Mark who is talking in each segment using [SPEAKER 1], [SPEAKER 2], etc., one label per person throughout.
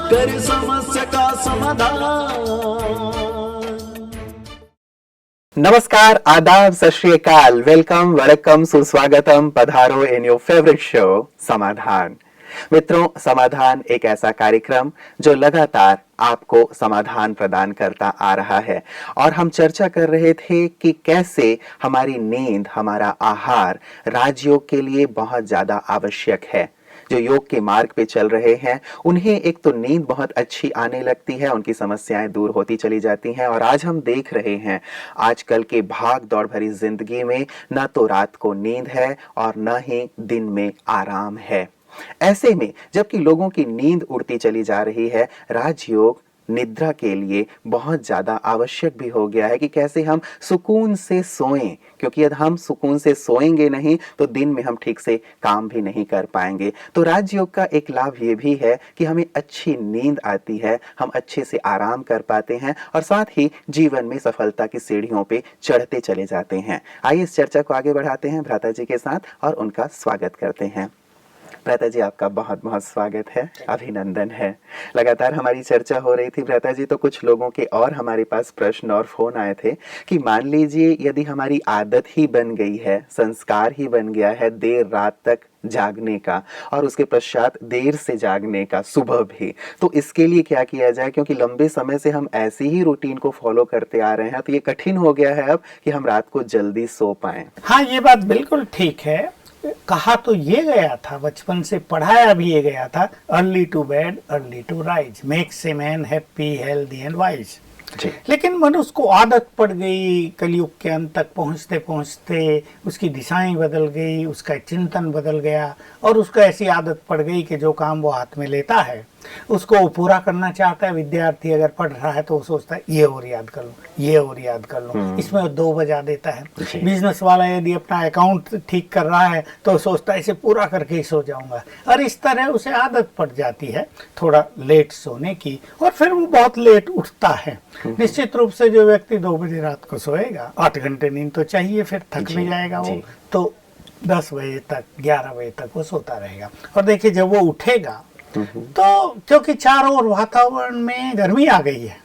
[SPEAKER 1] कर समस्या का समाधान।
[SPEAKER 2] नमस्कार, आदाब, सत श्री अकाल, वेलकम, वड़कम, सुस्वागतम, पधारो इन योर फेवरेट शो समाधान। मित्रों, समाधान एक ऐसा कार्यक्रम जो लगातार आपको समाधान प्रदान करता आ रहा है और हम चर्चा कर रहे थे कि कैसे हमारी नींद, हमारा आहार राजयोग के लिए बहुत ज्यादा आवश्यक है। जो योग के मार्ग पे चल रहे हैं उन्हें एक तो नींद बहुत अच्छी आने लगती है, उनकी समस्याएं दूर होती चली जाती हैं। और आज हम देख रहे हैं आजकल के भाग दौड़ भरी जिंदगी में न तो रात को नींद है और न ही दिन में आराम है। ऐसे में जबकि लोगों की नींद उड़ती चली जा रही है, राजयोग निद्रा के लिए बहुत ज्यादा आवश्यक भी हो गया है कि कैसे हम सुकून से सोएं, क्योंकि यदि हम सुकून से सोएंगे नहीं तो दिन में हम ठीक से काम भी नहीं कर पाएंगे। तो राजयोग का एक लाभ ये भी है कि हमें अच्छी नींद आती है, हम अच्छे से आराम कर पाते हैं और साथ ही जीवन में सफलता की सीढ़ियों पे चढ़ते चले जाते हैं। आइए इस चर्चा को आगे बढ़ाते हैं भ्राता जी के साथ और उनका स्वागत करते हैं। भ्राता जी, आपका बहुत बहुत स्वागत है, अभिनंदन है। लगातार हमारी चर्चा हो रही थी भ्राता जी, तो कुछ लोगों के और हमारे पास प्रश्न और फोन आए थे कि मान लीजिए यदि हमारी आदत ही बन गई है, संस्कार ही बन गया है देर रात तक जागने का और उसके पश्चात देर से जागने का सुबह भी, तो इसके लिए क्या किया जाए? क्योंकि लंबे समय से हम ऐसी ही रूटीन को फॉलो करते आ रहे हैं, तो ये कठिन हो गया है अब कि हम रात को जल्दी सो पाएं।
[SPEAKER 3] हाँ, ये बात बिल्कुल ठीक है। कहा तो ये गया था, बचपन से पढ़ाया भी ये गया था, early to bed early to rise makes a man happy healthy and wise. लेकिन मनुष्य को आदत पड़ गई, कलयुग के अंत तक पहुंचते पहुंचते उसकी दिशाएं बदल गई, उसका चिंतन बदल गया और उसको ऐसी आदत पड़ गई कि जो काम वो हाथ में लेता है उसको वो पूरा करना चाहता है। विद्यार्थी अगर पढ़ रहा है तो वो सोचता है ये और याद कर लूं, ये और याद कर लूं, इसमें वो 2 बजा देता है। बिजनेस वाला यदि अपना अकाउंट ठीक कर रहा है तो सोचता है इसे पूरा करके ही सो जाऊंगा, और इस तरह उसे आदत पड़ जाती है थोड़ा लेट सोने की और फिर वो बहुत लेट उठता है। निश्चित रूप से जो व्यक्ति 2 बजे रात को सोएगा, 8 घंटे नींद तो चाहिए, फिर थक भी जाएगा वो, तो 10 बजे तक 11 बजे तक वो सोता रहेगा। और देखिए जब वो उठेगा तो क्योंकि चारों ओर वातावरण में गर्मी आ गई है,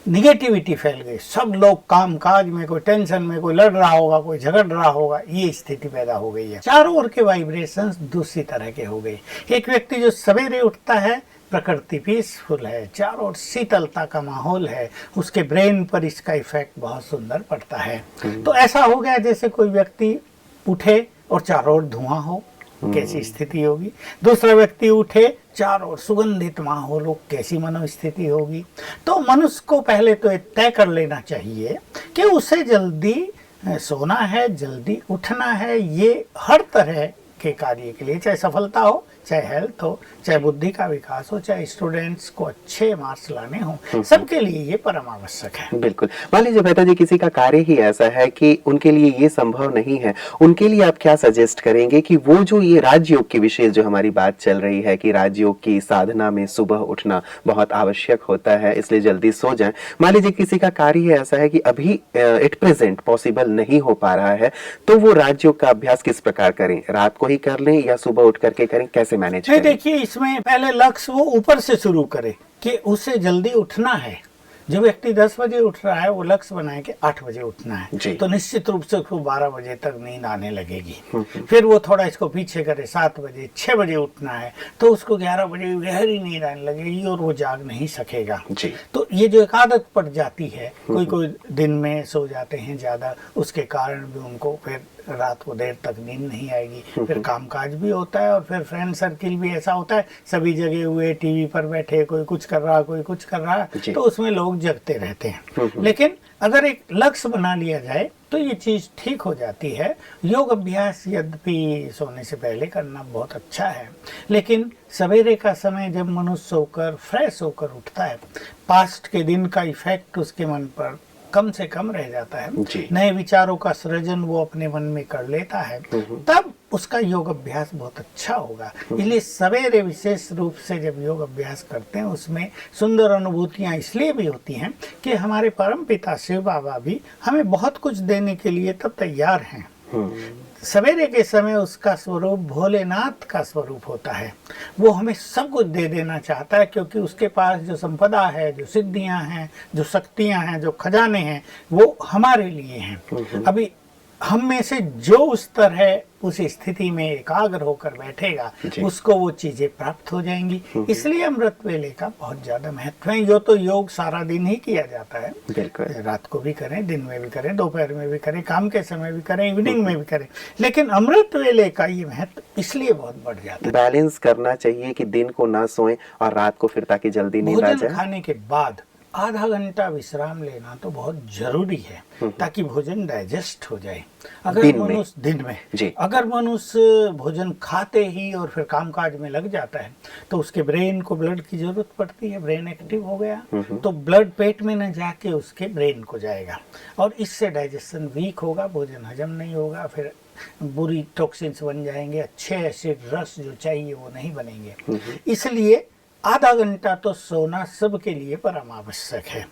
[SPEAKER 3] निगेटिविटी फैल गई, सब लोग काम काज में, कोई टेंशन में, कोई लड़ रहा होगा, कोई झगड़ रहा होगा, ये स्थिति पैदा हो गई है। चारों ओर के वाइब्रेशंस दूसरी तरह के हो गए। एक व्यक्ति जो सवेरे उठता है, प्रकृति पीसफुल है, चारों ओर शीतलता का माहौल है, उसके ब्रेन पर इसका इफेक्ट बहुत सुंदर पड़ता है। तो ऐसा हो गया जैसे कोई व्यक्ति उठे और चारों ओर धुआं हो, कैसी स्थिति होगी। दूसरा व्यक्ति उठे, चारों ओर सुगंधित माहौल हो, कैसी मनोस्थिति होगी। तो मनुष्य को पहले तो तय कर लेना चाहिए कि उसे जल्दी सोना है, जल्दी उठना है। ये हर तरह के कार्य के लिए, चाहे सफलता हो, चाहे हेल्थ हो, चाहे बुद्धि का विकास हो, चाहे स्टूडेंट्स को अच्छे मार्क्स लाने हो, सबके लिए ये परम आवश्यक है।
[SPEAKER 2] बिल्कुल। मान लीजिए भ्राता जी किसी का कार्य ही ऐसा है कि उनके लिए ये संभव नहीं है, उनके लिए आप क्या सजेस्ट करेंगे कि वो जो ये राजयोग की विशेष जो हमारी बात चल रही है कि राजयोग की साधना में सुबह उठना बहुत आवश्यक होता है, इसलिए जल्दी सो जाएं। मान लीजिए किसी का कार्य ऐसा है कि अभी एट प्रेजेंट पॉसिबल नहीं हो पा रहा है, तो वो राजयोग का अभ्यास किस प्रकार करें? रात को ही कर लें या सुबह उठ करके करें? कैसे मैनेज करें?
[SPEAKER 3] देखिए, इसमें पहले लक्ष्य वो ऊपर से शुरू करे कि उसे जल्दी उठना है। जो व्यक्ति 10 बजे उठ रहा है वो लक्ष्य बनाए कि 8 बजे उठना है, तो निश्चित रूप से उसको 12 बजे तक नींद आने लगेगी। फिर वो थोड़ा इसको पीछे करे, 7 बजे 6 बजे उठना है तो उसको 11 बजे गहरी नींद आने लगेगी और वो जाग नहीं सकेगा। तो ये जो एक आदत पड़ जाती है, कोई दिन में सो जाते हैं ज्यादा, उसके कारण भी उनको फिर रात को देर तक नींद नहीं आएगी। फिर कामकाज भी होता है और फिर फ्रेंड सर्किल भी ऐसा होता है, सभी जगह हुए टीवी पर बैठे, कोई कुछ कर रहा, कोई कुछ कर रहा, तो उसमें लोग जगते रहते हैं। लेकिन अगर एक लक्ष्य बना लिया जाए तो ये चीज ठीक हो जाती है। योग अभ्यास यद्यपि सोने से पहले करना बहुत अच्छा है, लेकिन सवेरे का समय जब मनुष्य सोकर फ्रेश होकर उठता है, पास्ट के दिन का इफेक्ट उसके मन पर कम से कम रह जाता है, नए विचारों का सृजन वो अपने मन में कर लेता है, तब उसका योग अभ्यास बहुत अच्छा होगा। इसलिए सवेरे विशेष रूप से जब योग अभ्यास करते हैं उसमें सुंदर अनुभूतियां इसलिए भी होती हैं कि हमारे परम पिता शिव बाबा भी हमें बहुत कुछ देने के लिए तब तैयार हैं। सवेरे के समय उसका स्वरूप भोलेनाथ का स्वरूप होता है। वो हमें सब कुछ दे देना चाहता है, क्योंकि उसके पास जो संपदा है, जो सिद्धियां हैं, जो शक्तियां हैं, जो खजाने हैं, वो हमारे लिए हैं। अभी हम में से जो उस तरह उस स्थिति में एकाग्र होकर बैठेगा, उसको वो चीजें प्राप्त हो जाएंगी। इसलिए अमृत वेले का बहुत ज्यादा महत्व है। यो तो योग सारा दिन ही किया जाता है,
[SPEAKER 2] बिल्कुल,
[SPEAKER 3] रात को भी करें, दिन में भी करें, दोपहर में भी करें, काम के समय भी करें, इवनिंग में भी करें, लेकिन अमृत वेले का ये महत्व इसलिए बहुत बढ़ जाता है।
[SPEAKER 2] बैलेंस करना चाहिए कि दिन को ना सोएं और रात को फिर ताकि जल्दी नींद आ
[SPEAKER 3] भोजन
[SPEAKER 2] जाए।
[SPEAKER 3] खाने के बाद आधा घंटा विश्राम लेना तो बहुत जरूरी है, ताकि भोजन डाइजेस्ट हो जाए। अगर मनुष्य दिन में अगर मनुष्य भोजन खाते ही और फिर कामकाज में लग जाता है, तो उसके ब्रेन को ब्लड की जरूरत पड़ती है। ब्रेन एक्टिव हो गया तो ब्लड पेट में न जाके उसके ब्रेन को जाएगा, और इससे डाइजेशन वीक होगा, भोजन हजम नहीं होगा, फिर बुरी टॉक्सिन्स बन जाएंगे, अच्छे एसिड रस जो चाहिए वो नहीं बनेंगे। इसलिए आधा घंटा तो सोना सबके लिए परम आवश्यक है।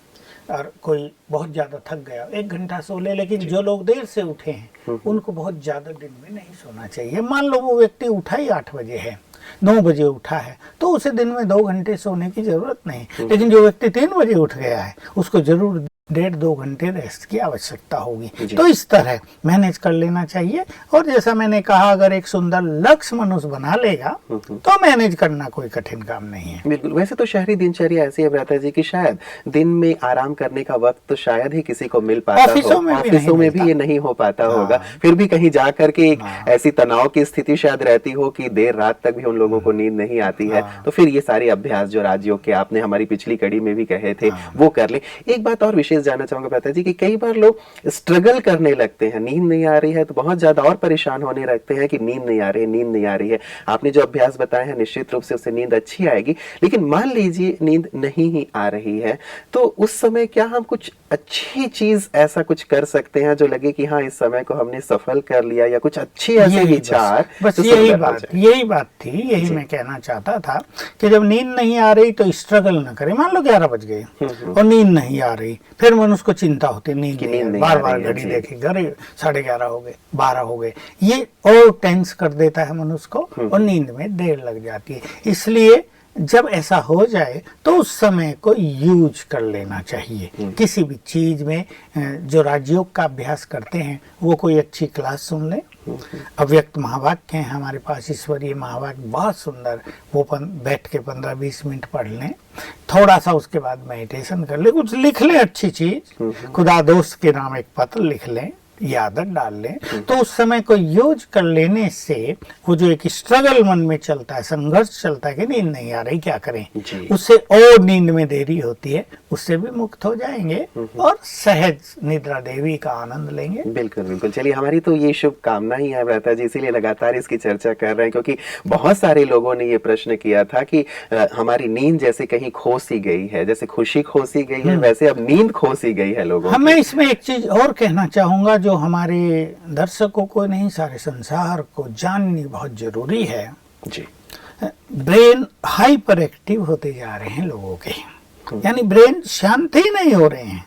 [SPEAKER 3] और कोई बहुत ज्यादा थक गया 1 घंटा सो ले, लेकिन जो लोग देर से उठे हैं उनको बहुत ज्यादा दिन में नहीं सोना चाहिए। मान लो वो व्यक्ति उठा ही 8 बजे है, 9 बजे उठा है, तो उसे दिन में 2 घंटे सोने की जरूरत नहीं। लेकिन जो व्यक्ति 3 बजे उठ गया है, उसको जरूर 1.5-2 घंटे रेस्ट की आवश्यकता होगी। तो इस तरह मैनेज कर लेना चाहिए। और जैसा मैंने कहा, अगर एक सुंदर लक्ष्य मनुष्य बना लेगा तो मैनेज करना कोई कठिन काम नहीं है।
[SPEAKER 2] बिल्कुल। वैसे तो शहरी दिनचर्या ऐसी है भ्राता जी कि शायद दिन में आराम करने का वक्त तो शायद ही किसी को मिल पाता हो, ऑफिसों में भी ये नहीं हो पाता होगा। फिर भी कहीं जा करके एक ऐसी तनाव की स्थिति शायद रहती हो कि देर रात तक भी उन लोगों को नींद नहीं आती है। तो फिर ये सारे अभ्यास जो राजयोग के आपने हमारी पिछली कड़ी में भी कहे थे, वो कर ले। एक बात और विशेष जानना चाहूंगा भ्राता जी कि कई बार लोग स्ट्रगल करने लगते हैं, नींद नहीं आ रही है तो बहुत ज्यादा और परेशान होने लगते हैं कि नींद नहीं आ रही है, नींद नहीं आ रही है। आपने जो अभ्यास बताए हैं निश्चित रूप से उससे नींद अच्छी आएगी, लेकिन मान लीजिए नींद नहीं ही आ रही है, तो उस समय क्या हम कुछ अच्छी चीज ऐसा कुछ कर सकते हैं जो लगे कि हाँ इस समय को हमने सफल कर लिया, या कुछ अच्छी ऐसे विचार?
[SPEAKER 3] बस यही बात थी, यही मैं कहना चाहता था कि जब नींद नहीं आ रही तो स्ट्रगल न करें। मान लो 11 बज गए और नींद नहीं आ रही, फिर मनुष्य को चिंता होती, नींद नहीं, बार-बार घड़ी देखी, 11:30 हो गए, 12 हो गए, ये और टेंस कर देता है मनुष्य को और नींद में देर लग जाती है। इसलिए जब ऐसा हो जाए तो उस समय को यूज कर लेना चाहिए। किसी भी चीज में जो राजयोग का अभ्यास करते हैं वो कोई अच्छी क्लास सुन ले। अव्यक्त महावाक्य हैं हमारे पास, ईश्वरीय महावाक्य बहुत सुंदर, वो बैठ के 15-20 मिनट पढ़ लें, थोड़ा सा उसके बाद मेडिटेशन कर ले, कुछ लिख ले अच्छी चीज, खुदा दोस्त के नाम एक पत्र लिख लें, ये आदत डाल लें, तो उस समय को यूज कर लेने से वो जो एक स्ट्रगल मन में चलता है, संघर्ष चलता है कि नींद नहीं आ रही क्या करें, उससे और नींद में देरी होती है, उससे भी मुक्त हो जाएंगे और सहज निद्रा देवी का आनंद लेंगे।
[SPEAKER 2] बिल्कुल बिल्कुल। चलिए, हमारी तो ये शुभ कामना ही है भ्राता जी, इसीलिए लगातार इसकी चर्चा कर रहे हैं, क्योंकि बहुत सारे लोगों ने ये प्रश्न किया था कि हमारी नींद जैसे कहीं खो सी गई है, जैसे खुशी खो सी गई है वैसे अब नींद खो सी गई है लोगों की।
[SPEAKER 3] मैं इसमें एक चीज और कहना चाहूंगा जो हमारे दर्शकों को नहीं, सारे संसार को जाननी बहुत जरूरी है
[SPEAKER 2] जी।
[SPEAKER 3] ब्रेन हाइपर एक्टिव होते जा रहे हैं लोगों के, यानी ब्रेन शांत ही नहीं हो रहे हैं,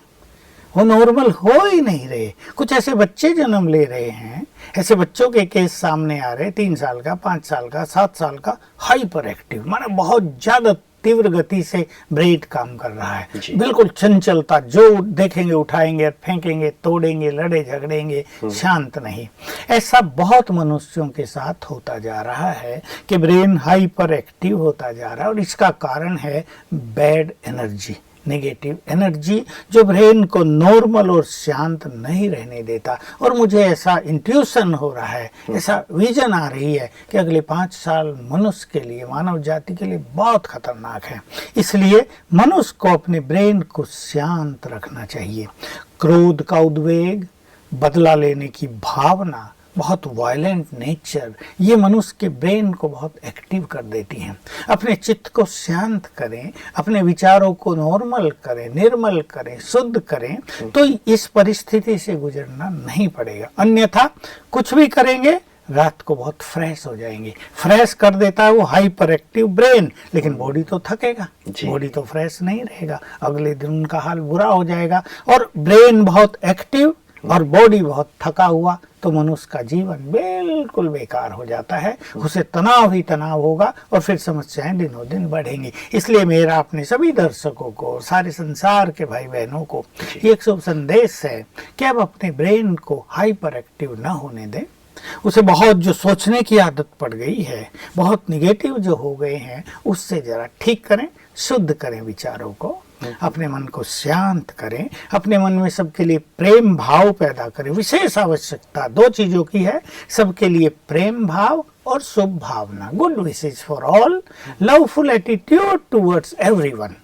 [SPEAKER 3] वो नॉर्मल हो ही नहीं रहे। कुछ ऐसे बच्चे जन्म ले रहे हैं, ऐसे बच्चों के केस सामने आ रहे, 3 साल का, 5 साल का, 7 साल का, हाइपर एक्टिव, माने बहुत ज्यादा तीव्र गति से ब्रेन काम कर रहा है, बिल्कुल चंचलता, जो देखेंगे उठाएंगे, फेंकेंगे, तोड़ेंगे, लड़े झगड़ेंगे, शांत नहीं। ऐसा बहुत मनुष्यों के साथ होता जा रहा है कि ब्रेन हाइपर एक्टिव होता जा रहा है, और इसका कारण है बैड एनर्जी, नेगेटिव एनर्जी, जो ब्रेन को नॉर्मल और शांत नहीं रहने देता। और मुझे ऐसा इंट्यूशन हो रहा है, ऐसा विजन आ रही है कि अगले 5 साल मनुष्य के लिए, मानव जाति के लिए बहुत खतरनाक है। इसलिए मनुष्य को अपने ब्रेन को शांत रखना चाहिए। क्रोध का उद्वेग, बदला लेने की भावना, बहुत वायलेंट नेचर, ये मनुष्य के ब्रेन को बहुत एक्टिव कर देती हैं। अपने चित्त को शांत करें, अपने विचारों को नॉर्मल करें, निर्मल करें, शुद्ध करें, तो इस परिस्थिति से गुजरना नहीं पड़ेगा। अन्यथा कुछ भी करेंगे रात को बहुत फ्रेश हो जाएंगे। फ्रेश कर देता है वो हाइपर एक्टिव ब्रेन, लेकिन बॉडी तो थकेगा, बॉडी तो फ्रेश नहीं रहेगा, अगले दिन उनका हाल बुरा हो जाएगा। और ब्रेन बहुत एक्टिव और बॉडी बहुत थका हुआ तो मनुष्य का जीवन बिल्कुल बेकार हो जाता है, उसे तनाव ही तनाव होगा और फिर समस्याएं दिनों दिन बढ़ेंगी। इसलिए मेरा अपने सभी दर्शकों को और सारे संसार के भाई बहनों को ये एक शुभ संदेश है कि अब अपने ब्रेन को हाइपर एक्टिव न होने दें। उसे बहुत जो सोचने की आदत पड़ गई है, बहुत निगेटिव जो हो गए हैं, उससे जरा ठीक करें, शुद्ध करें विचारों को, अपने मन को शांत करें, अपने मन में सबके लिए प्रेम भाव पैदा करें। विशेष आवश्यकता दो चीजों की है, सबके लिए प्रेम भाव और शुभ भावना, good wishes for all, loveful attitude towards everyone.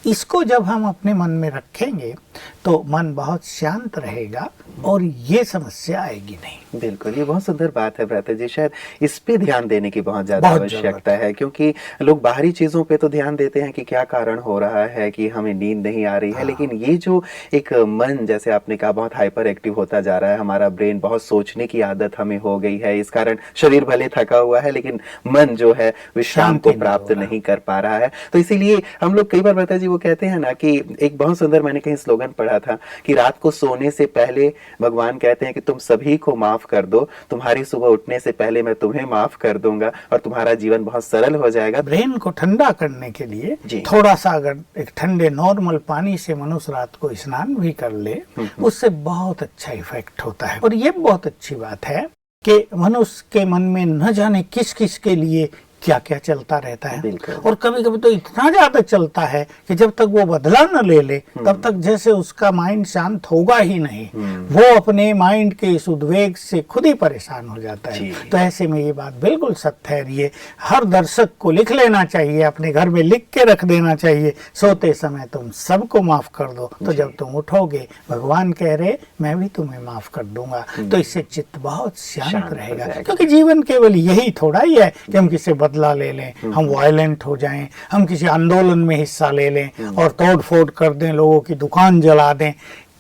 [SPEAKER 3] इसको जब हम अपने मन में रखेंगे तो मन बहुत शांत रहेगा और ये समस्या आएगी नहीं।
[SPEAKER 2] बिल्कुल, ये बहुत सुंदर बात है भ्राता जी। शायद इस पे ध्यान देने की बहुत ज्यादा आवश्यकता है, क्योंकि लोग बाहरी चीजों पे तो ध्यान देते हैं कि क्या कारण हो रहा है कि हमें नींद नहीं आ रही है, लेकिन ये जो एक मन, जैसे आपने कहा, बहुत हाइपर एक्टिव होता जा रहा है, हमारा ब्रेन, बहुत सोचने की आदत हमें हो गई है, इस कारण शरीर भले थका हुआ है लेकिन मन जो है विश्राम को प्राप्त नहीं कर पा रहा है। तो इसीलिए हम लोग कई बार भ्राता जी वो कहते हैं ना कि एक बहुत सुंदर, मैंने कहीं स्लोगन पढ़ा था कि रात को सोने से पहले भगवान कहते हैं कि तुम सभी को माफ कर दो, तुम्हारी सुबह उठने से पहले मैं तुम्हें माफ कर दूंगा और तुम्हारा जीवन बहुत सरल हो जाएगा।
[SPEAKER 3] ब्रेन को ठंडा करने के लिए थोड़ा सा अगर एक ठंडे नॉर्मल पानी से मनुष्य रात को स्नान भी कर ले, उससे बहुत अच्छा इफेक्ट होता है। और ये बहुत अच्छी बात है कि मनुष्य के मन में न जाने किस किस के लिए क्या क्या चलता रहता है, और कभी कभी तो इतना ज्यादा चलता है कि जब तक वो बदला न ले ले तब तक जैसे उसका माइंड शांत होगा ही नहीं। वो अपने माइंड के इस उद्वेग से खुद ही परेशान हो जाता है। तो ऐसे में ये बात बिल्कुल सत्य है, ये हर दर्शक को लिख लेना चाहिए, अपने घर में लिख के रख देना चाहिए, सोते समय तुम सबको माफ कर दो, तो जब तुम उठोगे भगवान कह रहे मैं भी तुम्हें माफ कर दूंगा। तो इससे चित्त बहुत शांत रहेगा, क्योंकि जीवन केवल यही थोड़ा ही है कि हम किसी बदला ले लें, हम वायलेंट हो जाएं, हम किसी आंदोलन में हिस्सा ले लें और तोड़ फोड़ कर दें, लोगों की दुकान जला दें।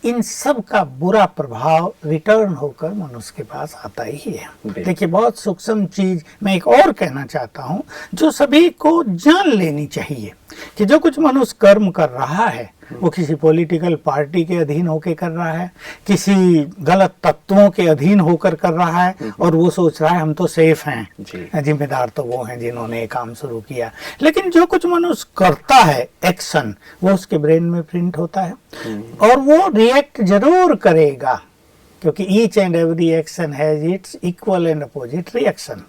[SPEAKER 3] इन सब का बुरा प्रभाव रिटर्न होकर मनुष्य के पास आता ही है। देखिए, बहुत सूक्ष्म चीज मैं एक और कहना चाहता हूं जो सभी को जान लेनी चाहिए कि जो कुछ मनुष्य कर्म कर रहा है वो किसी पॉलिटिकल पार्टी के अधीन होकर कर रहा है, किसी गलत तत्वों के अधीन होकर कर रहा है, और वो सोच रहा है हम तो सेफ हैं, जिम्मेदार तो वो हैं जिन्होंने ये काम शुरू किया। लेकिन जो कुछ मनुष्य करता है एक्शन, वो उसके ब्रेन में प्रिंट होता है और वो रिएक्ट जरूर करेगा, क्योंकि each and every action has its equal and opposite reaction.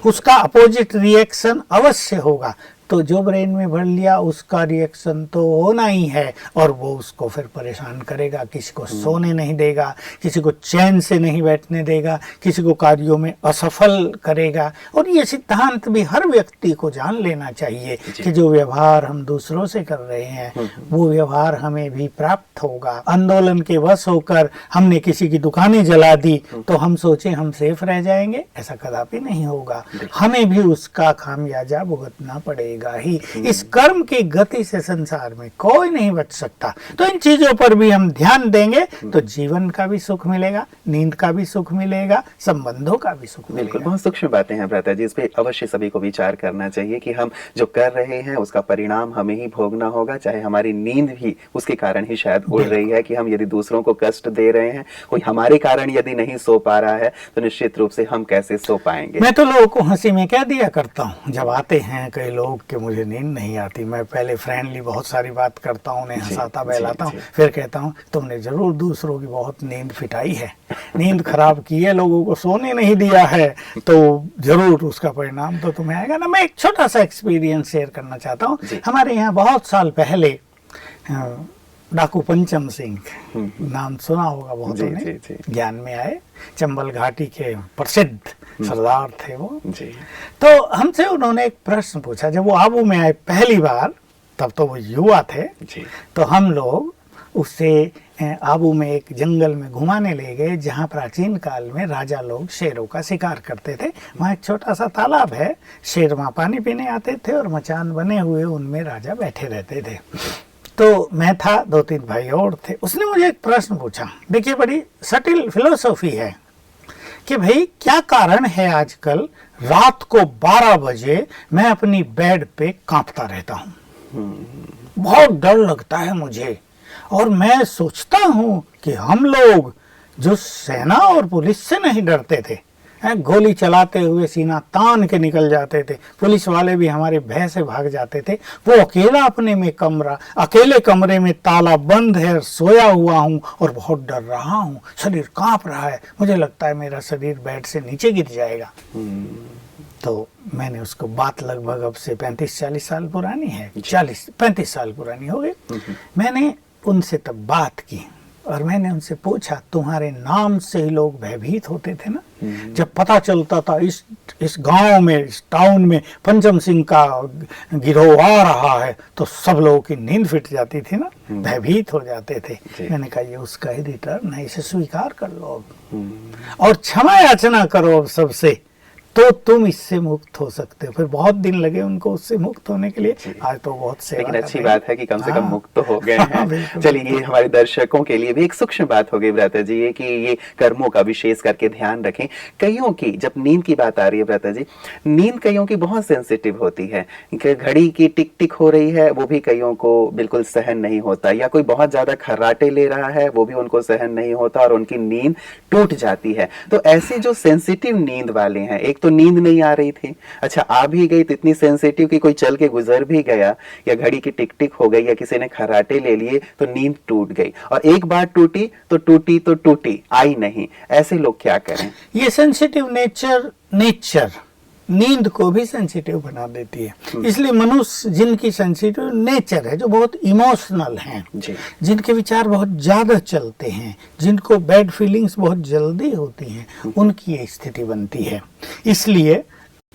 [SPEAKER 3] उसका अपोजिट रिएक्शन अवश्य होगा। तो जो ब्रेन में भर लिया उसका रिएक्शन तो होना ही है, और वो उसको फिर परेशान करेगा, किसी को सोने नहीं देगा, किसी को चैन से नहीं बैठने देगा, किसी को कार्यों में असफल करेगा। और ये सिद्धांत भी हर व्यक्ति को जान लेना चाहिए कि जो व्यवहार हम दूसरों से कर रहे हैं वो व्यवहार हमें भी प्राप्त होगा। आंदोलन के वश होकर हमने किसी की दुकानें जला दी तो हम सोचे हम सेफ रह जाएंगे, ऐसा कदापि नहीं होगा, हमें भी उसका खामियाजा भुगतना पड़ेगा ही। इस कर्म की गति से संसार में कोई नहीं बच सकता। तो इन चीजों पर भी हम ध्यान देंगे तो जीवन का भी सुख मिलेगा, नींद का भी सुख मिलेगा, संबंधों का भी सुख मिलेगा।
[SPEAKER 2] बिल्कुल, बहुत सूक्ष्म बातें हैं भ्राता जी, इस पे अवश्य सभी को विचार करना चाहिए कि हम जो कर रहे हैं उसका परिणाम हमें ही भोगना होगा, चाहे हमारी नींद भी उसके कारण ही शायद उड़ रही है कि हम यदि दूसरों को कष्ट दे रहे हैं, कोई हमारे कारण यदि नहीं सो पा रहा है तो निश्चित रूप से हम कैसे सो पाएंगे।
[SPEAKER 3] मैं तो लोगों को हंसी में कह दिया करता हूँ, जब आते हैं कई लोग कि मुझे नींद नहीं आती, मैं पहले फ्रेंडली बहुत सारी बात करता हूँ, उन्हें हंसाता बहलाता हूँ, फिर कहता हूँ तुमने जरूर दूसरों की बहुत नींद फिटाई है, नींद खराब की है, लोगों को सोने नहीं दिया है, तो जरूर उसका परिणाम तो तुम्हें आएगा ना। मैं एक छोटा सा एक्सपीरियंस शेयर करना चाहता हूँ। हमारे यहाँ बहुत साल पहले डाकू पंचम सिंह, नाम सुना होगा बहुतों ने, ज्ञान में आए, चंबल घाटी के प्रसिद्ध सरदार थे वो। तो हमसे उन्होंने एक प्रश्न पूछा, जब वो आबू में आए पहली बार, तब तो वो युवा थे, तो हम लोग उससे आबू में एक जंगल में घुमाने ले गए जहाँ प्राचीन काल में राजा लोग शेरों का शिकार करते थे। वहाँ एक छोटा सा तालाब है, शेर वहाँ पानी पीने आते थे और मचान बने हुए उनमें राजा बैठे रहते थे। तो मैं था, 2-3 भाई और थे। उसने मुझे एक प्रश्न पूछा, देखिए बड़ी सटिल फिलोसॉफी है कि भाई क्या कारण है आजकल रात को 12 बजे मैं अपनी बेड पे कांपता रहता हूँ, बहुत डर लगता है मुझे, और मैं सोचता हूँ कि हम लोग जो सेना और पुलिस से नहीं डरते थे, गोली चलाते हुए सीना तान के निकल जाते थे, पुलिस वाले भी हमारे भय से भाग जाते थे, वो अकेला अपने में अकेले कमरे में ताला बंद है, सोया हुआ हूँ और बहुत डर रहा हूँ, शरीर कांप रहा है, मुझे लगता है मेरा शरीर बेड से नीचे गिर जाएगा। तो मैंने उसको, बात लगभग अब से 35-40 साल पुरानी है, 40-35 साल पुरानी हो गई। मैंने उनसे तब बात की और मैंने उनसे पूछा, तुम्हारे नाम से ही लोग भयभीत होते थे ना? जब पता चलता था इस गांव में, इस टाउन में पंचम सिंह का गिरोह आ रहा है, तो सब लोगों की नींद फिट जाती थी ना, भयभीत हो जाते थे। मैंने कहा ये उसका ही रिटर्न है, इसे स्वीकार कर लो और क्षमा याचना करो अब सबसे, तो तुम इससे मुक्त हो सकते हो। फिर बहुत दिन लगे उनको उससे मुक्त होने के लिए, आज तो बहुत सेवा।
[SPEAKER 2] लेकिन अच्छी बात है कि कम से कम मुक्त तो हो गए हैं। चलिए, ये हमारे दर्शकों के लिए भी एक सूक्ष्म बात हो गई भ्राता जी, ये कि ये कर्मों का विशेष करके ध्यान रखें। कईयों की, जब नींद की बात आ रही है भ्राता जी, नींद कईयों की बहुत सेंसिटिव होती है, घड़ी की टिक टिक हो रही है वो भी कईयों को बिल्कुल सहन नहीं होता, या कोई बहुत ज्यादा खर्राटे ले रहा है वो भी उनको सहन नहीं होता और उनकी नींद टूट जाती है। तो ऐसे जो सेंसिटिव नींद वाले हैं, एक तो नींद नहीं आ रही थी, अच्छा आ भी गई तो इतनी सेंसिटिव कि कोई चल के गुजर भी गया, या घड़ी की टिक टिक हो गई, या किसी ने खर्राटे ले लिए तो नींद टूट गई, और एक बार टूटी तो टूटी आई नहीं। ऐसे लोग क्या करें?
[SPEAKER 3] ये सेंसिटिव नेचर नींद को भी सेंसिटिव बना देती है। इसलिए मनुष्य जिनकी सेंसिटिव नेचर है, जो बहुत इमोशनल हैं, जिनके विचार बहुत ज्यादा चलते हैं, जिनको बैड फीलिंग्स बहुत जल्दी होती हैं, उनकी ये स्थिति बनती है। इसलिए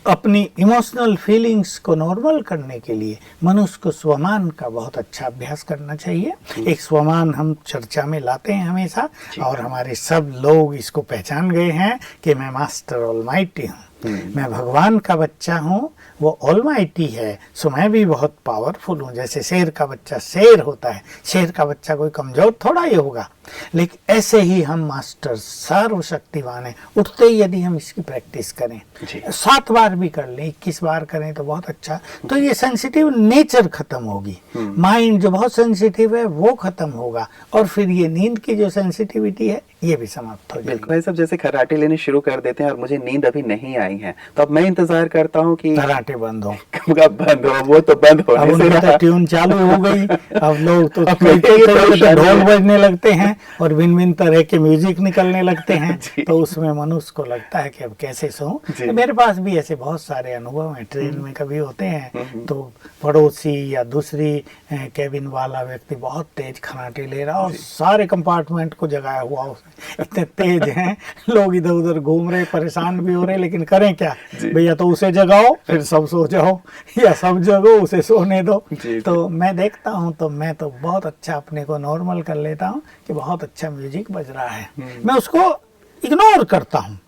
[SPEAKER 3] अपनी इमोशनल फीलिंग्स को नॉर्मल करने के लिए मनुष्य को स्वमान का बहुत अच्छा अभ्यास करना चाहिए। एक स्वमान हम चर्चा में लाते हैं हमेशा, और हमारे सब लोग इसको पहचान गए हैं कि मैं मास्टर ऑलमाइटी हूँ, मैं भगवान का बच्चा हूँ, वो ऑलमाइटी है, सो मैं भी बहुत पावरफुल हूँ। जैसे शेर का बच्चा शेर होता है, शेर का बच्चा कोई कमजोर थोड़ा ही होगा, लेकिन ऐसे ही हम मास्टर सर्वशक्तिवान हैं। उठते ही यदि हम इसकी प्रैक्टिस करें, 7 बार भी कर लें, 21 बार करें तो बहुत अच्छा, तो ये सेंसिटिव नेचर खत्म होगी, माइंड जो बहुत सेंसिटिव है वो खत्म होगा, और फिर ये नींद की जो सेंसिटिविटी है ये भी समाप्त हो जाएगी।
[SPEAKER 2] बिल्कुल, सब जैसे खर्राटे लेने शुरू कर देते हैं और मुझे नींद अभी नहीं आई है, तो अब मैं इंतजार करता हूँ कि
[SPEAKER 3] खर्राटे बंद हो,
[SPEAKER 2] बंद हो, वो तो बंद होने से रहा।
[SPEAKER 3] ट्यून चालू हो गई, अब लोग तो ढोल बजने लगते हैं और भिन्न भिन्न तरह के म्यूजिक निकलने लगते हैं, तो उसमें मनुष्य को लगता है कि अब कैसे सोऊं। मेरे पास भी ऐसे बहुत सारे अनुभव हैं, ट्रेन में कभी होते हैं तो पड़ोसी या दूसरी कैबिन वाला व्यक्ति बहुत तेज खर्राटे ले रहा और सारे कंपार्टमेंट को जगाया हुआ, इतने तेज हैं, लोग इधर उधर घूम रहे, परेशान भी हो रहे, लेकिन करें क्या भैया, तो उसे जगाओ फिर सब सो जाओ, या सब जगो उसे सोने दो। तो मैं देखता हूँ तो मैं तो बहुत अच्छा अपने को नॉर्मल कर लेता हूँ कि बहुत अच्छा म्यूजिक बज रहा है, मैं उसको इग्नोर करता हूँ,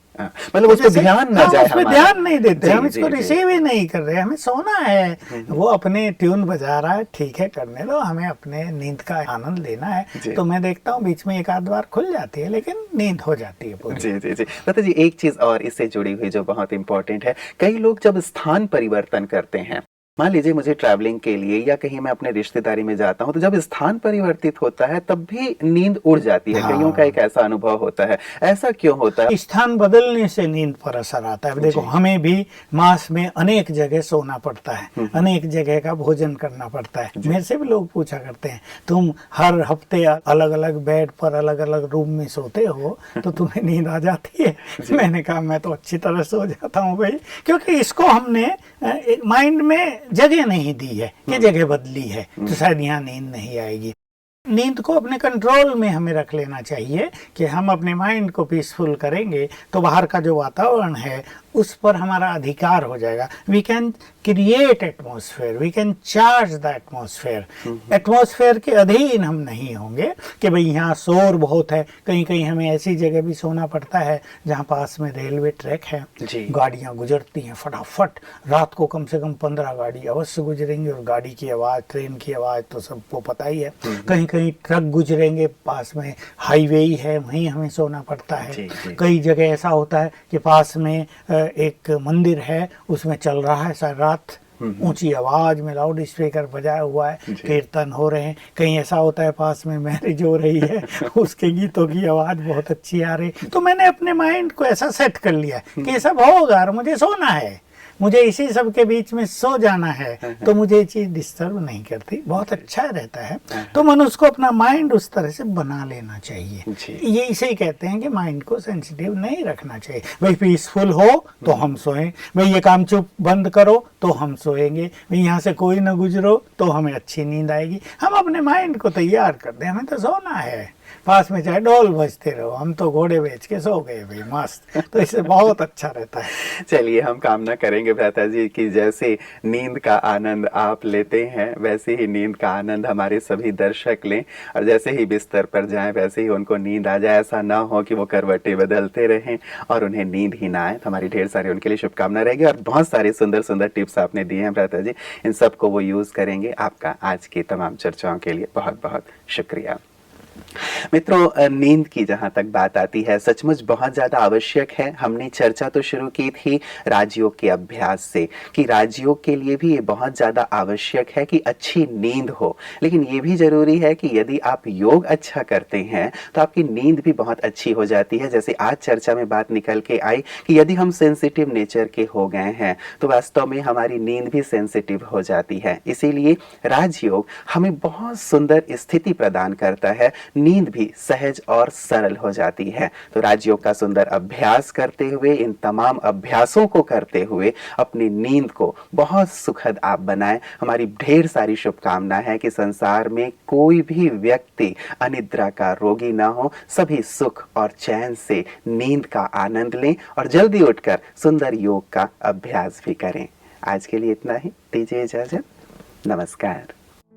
[SPEAKER 2] मतलब उसको ध्यान ना जाए,
[SPEAKER 3] उसमें ध्यान नहीं देते, हम इसको रिसीव ही नहीं कर रहे, हमें सोना है, वो अपने ट्यून बजा रहा है, ठीक है करने दो, हमें अपने नींद का आनंद लेना है। तो मैं देखता हूँ बीच में 1 आध बार खुल जाती है, लेकिन नींद हो जाती है पूरी।
[SPEAKER 2] जी। पता जी, एक चीज और इससे जुड़ी हुई जो बहुत इंपॉर्टेंट है, कई लोग जब स्थान परिवर्तन करते हैं, मान लीजिए मुझे ट्रैवलिंग के लिए या कहीं मैं अपने रिश्तेदारी में जाता हूँ, तो जब स्थान परिवर्तित होता है तब भी नींद उड़ जाती है। कईयों का एक ऐसा अनुभव होता है, ऐसा क्यों होता है?
[SPEAKER 3] स्थान बदलने से नींद पर असर आता है। देखो, हमें भी मास में अनेक जगह सोना पड़ता है, अनेक जगह का भोजन करना पड़ता है। मेरे से भी लोग पूछा करते हैं, तुम हर हफ्ते अलग अलग बेड पर अलग अलग रूम में सोते हो तो तुम्हें नींद आ जाती है? मैंने कहा मैं तो अच्छी तरह सो जाता हूँ भाई, क्योंकि इसको हमने माइंड में जगह नहीं दी है कि जगह बदली है तो शायद यहाँ नींद नहीं आएगी। नींद को अपने कंट्रोल में हमें रख लेना चाहिए कि हम अपने माइंड को पीसफुल करेंगे तो बाहर का जो वातावरण है उस पर हमारा अधिकार हो जाएगा। We can create atmosphere, we can charge the atmosphere. Atmosphere के अधीन हम नहीं होंगे कि भाई यहाँ शोर बहुत है। कहीं कहीं हमें ऐसी जगह भी सोना पड़ता है जहाँ पास में रेलवे ट्रैक है, गाड़ियाँ गुजरती हैं फटाफट, रात को कम से कम 15 गाड़ी अवश्य गुजरेंगी और गाड़ी की आवाज़, ट्रेन की आवाज़ तो सबको पता ही है। कहीं कहीं ट्रक गुजरेंगे, पास में हाईवे ही है, वहीं हमें सोना पड़ता है। कई जगह ऐसा होता है कि पास में एक मंदिर है, उसमें चल रहा है सारी रात ऊंची आवाज में लाउड स्पीकर बजाया हुआ है, कीर्तन हो रहे हैं, कहीं ऐसा होता है पास में मैरिज हो रही है उसके गीतों की आवाज बहुत अच्छी आ रही, तो मैंने अपने माइंड को ऐसा सेट कर लिया कि ये सब होगा और मुझे सोना है, मुझे इसी सब के बीच में सो जाना है, तो मुझे ये चीज डिस्टर्ब नहीं करती, बहुत अच्छा रहता है। तो मनुष्य को अपना माइंड उस तरह से बना लेना चाहिए। ये इसे ही कहते हैं कि माइंड को सेंसिटिव नहीं रखना चाहिए। भाई पीसफुल हो तो हम सोएं, भाई ये काम चुप बंद करो तो हम सोएंगे, भाई यहाँ से कोई ना गुजरो तो हमें अच्छी नींद आएगी। हम अपने माइंड को तैयार कर दें, हमें तो सोना है, पास में चाहे ढोल बजते रहो, हम तो घोड़े बेच के सो गए भाई मस्त, तो इससे बहुत अच्छा रहता है।
[SPEAKER 2] चलिए हम कामना करेंगे भ्राता जी कि जैसे नींद का आनंद आप लेते हैं वैसे ही नींद का आनंद हमारे सभी दर्शक लें, और जैसे ही बिस्तर पर जाएं वैसे ही उनको नींद आ जाए, ऐसा ना हो कि वो करवटें बदलते रहें और उन्हें नींद ही ना आए। तो हमारी ढेर सारी उनके लिए शुभकामना रहेगी, और बहुत सारे सुंदर सुंदर टिप्स आपने दिए हैं भ्राता जी, इन सबको वो यूज करेंगे। आपका आज की तमाम चर्चाओं के लिए बहुत बहुत शुक्रिया। मित्रों, नींद की जहां तक बात आती है सचमुच बहुत ज्यादा आवश्यक है। हमने चर्चा तो शुरू की थी राजयोग के अभ्यास से कि राजयोग के लिए भी ये बहुत ज्यादा आवश्यक है कि अच्छी नींद हो, लेकिन ये भी जरूरी है कि यदि आप योग अच्छा करते हैं तो आपकी नींद भी बहुत अच्छी हो जाती है। जैसे आज चर्चा में बात निकल के आई कि यदि हम सेंसिटिव नेचर के हो गए हैं तो वास्तव में हमारी नींद भी सेंसिटिव हो जाती है। इसीलिए राजयोग हमें बहुत सुंदर स्थिति प्रदान करता है, नींद भी सहज और सरल हो जाती है। तो राजयोग का सुंदर अभ्यास करते हुए, इन तमाम अभ्यासों को करते हुए अपनी नींद को बहुत सुखद आप बनाएं। हमारी ढेर सारी शुभकामना है कि संसार में कोई भी व्यक्ति अनिद्रा का रोगी ना हो, सभी सुख और चैन से नींद का आनंद लें और जल्दी उठकर सुंदर योग का अभ्यास भी करें। आज के लिए इतना ही, दीजिए इजाजत, नमस्कार।